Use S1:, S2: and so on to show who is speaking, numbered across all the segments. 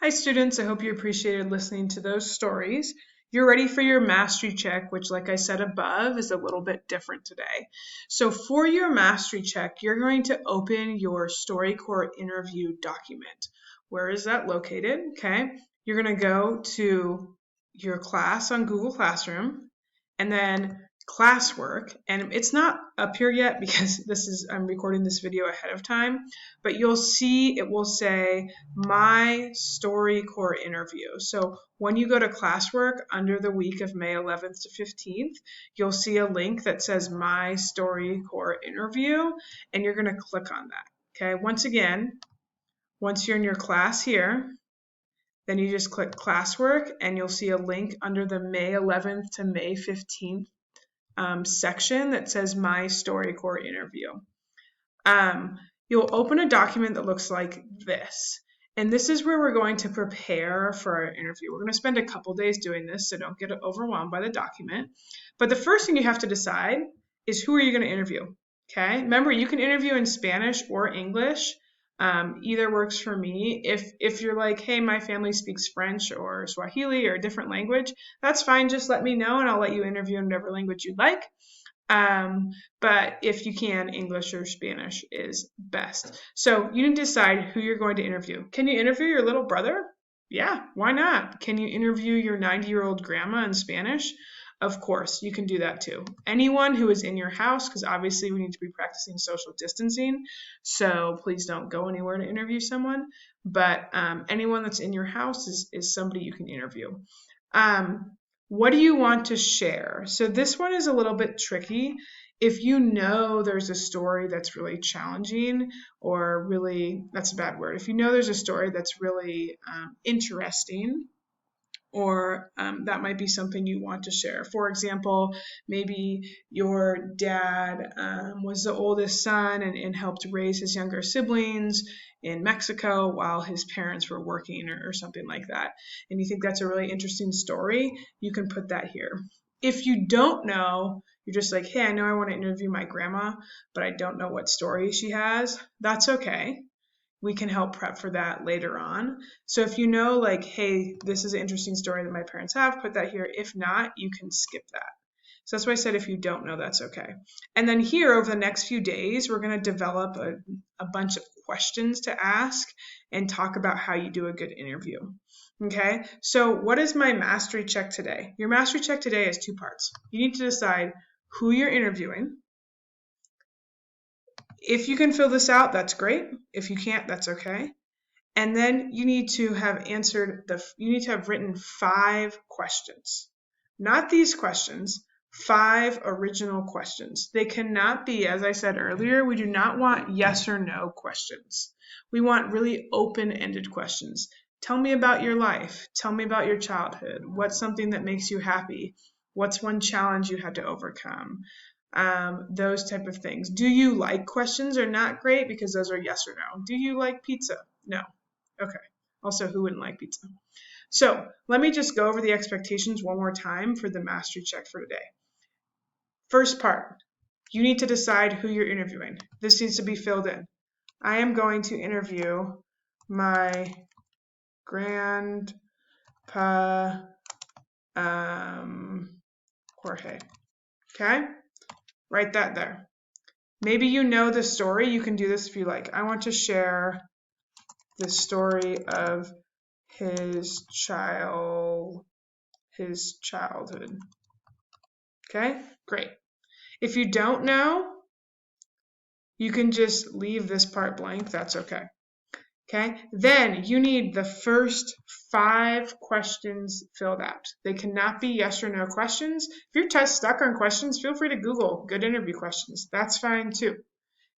S1: Hi students, I hope you appreciated listening to those stories. You're ready for your mastery check, which like I said above is a little bit different today. So for your mastery check, you're going to open your StoryCorps interview document. Where is that located? Okay, you're going to go to your class on Google Classroom and then classwork, and it's not up here yet because I'm recording this video ahead of time, but you'll see it will say my StoryCorps interview. So when you go to classwork under the week of May 11th to 15th, you'll see a link that says my StoryCorps interview, and you're going to click on that. Okay, once you're in your class here, then you just click classwork and you'll see a link under the May 11th to May 15th section that says my StoryCorps interview. You'll open a document that looks like this. And this is where we're going to prepare for our interview. We're going to spend a couple days doing this, so don't get overwhelmed by the document. But the first thing you have to decide is who are you going to interview, okay? Remember, you can interview in Spanish or English. Either works for me. If you're like, hey, my family speaks French or Swahili or a different language, that's fine. Just let me know and I'll let you interview in whatever language you'd like. But if you can, English or Spanish is best. So you need to decide who you're going to interview. Can you interview your little brother? Yeah, why not? Can you interview your 90-year-old grandma in Spanish? Of course, you can do that too. Anyone who is in your house, because obviously we need to be practicing social distancing, so please don't go anywhere to interview someone. But anyone that's in your house is somebody you can interview. What do you want to share? So this one is a little bit tricky. If you know there's a story that's really challenging or really, that's a bad word. If you know there's a story that's really interesting, or that might be something you want to share. For example, maybe your dad was the oldest son and helped raise his younger siblings in Mexico while his parents were working or something like that. And you think that's a really interesting story, you can put that here. If you don't know, you're just like, hey, I know I want to interview my grandma, but I don't know what story she has, that's okay. We can help prep for that later on. So if you know, like, hey, this is an interesting story that my parents have, put that here. If not, you can skip that. So that's why I said if you don't know, that's okay. And then here over the next few days, we're going to develop a bunch of questions to ask and talk about how you do a good interview. Okay, so what is my mastery check today? Your mastery check today is 2 parts. You need to decide who you're interviewing. If you can fill this out, that's great. If you can't, that's okay. And then you need to have written 5 questions. Not these questions, 5 original questions. They cannot be, as I said earlier, we do not want yes or no questions. We want really open-ended questions. Tell me about your life. Tell me about your childhood. What's something that makes you happy? What's one challenge you had to overcome? Those type of things. Do you like questions are not great because those are yes or no. Do you like pizza? No. Okay. Also, who wouldn't like pizza? So let me just go over the expectations one more time for the mastery check for today. First part, you need to decide who you're interviewing. This needs to be filled in. I am going to interview my grandpa Jorge. Okay? Write that there. Maybe you know the story. You can do this if you like. I want to share the story of his childhood. Okay, great. If you don't know, you can just leave this part blank. That's okay. Okay, then you need the first 5 questions filled out. They cannot be yes or no questions. If you're stuck on questions, feel free to Google good interview questions. That's fine too.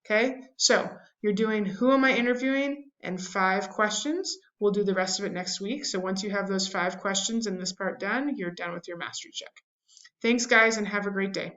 S1: Okay, so you're doing who am I interviewing and 5 questions. We'll do the rest of it next week. So once you have those 5 questions and this part done, you're done with your mastery check. Thanks, guys, and have a great day.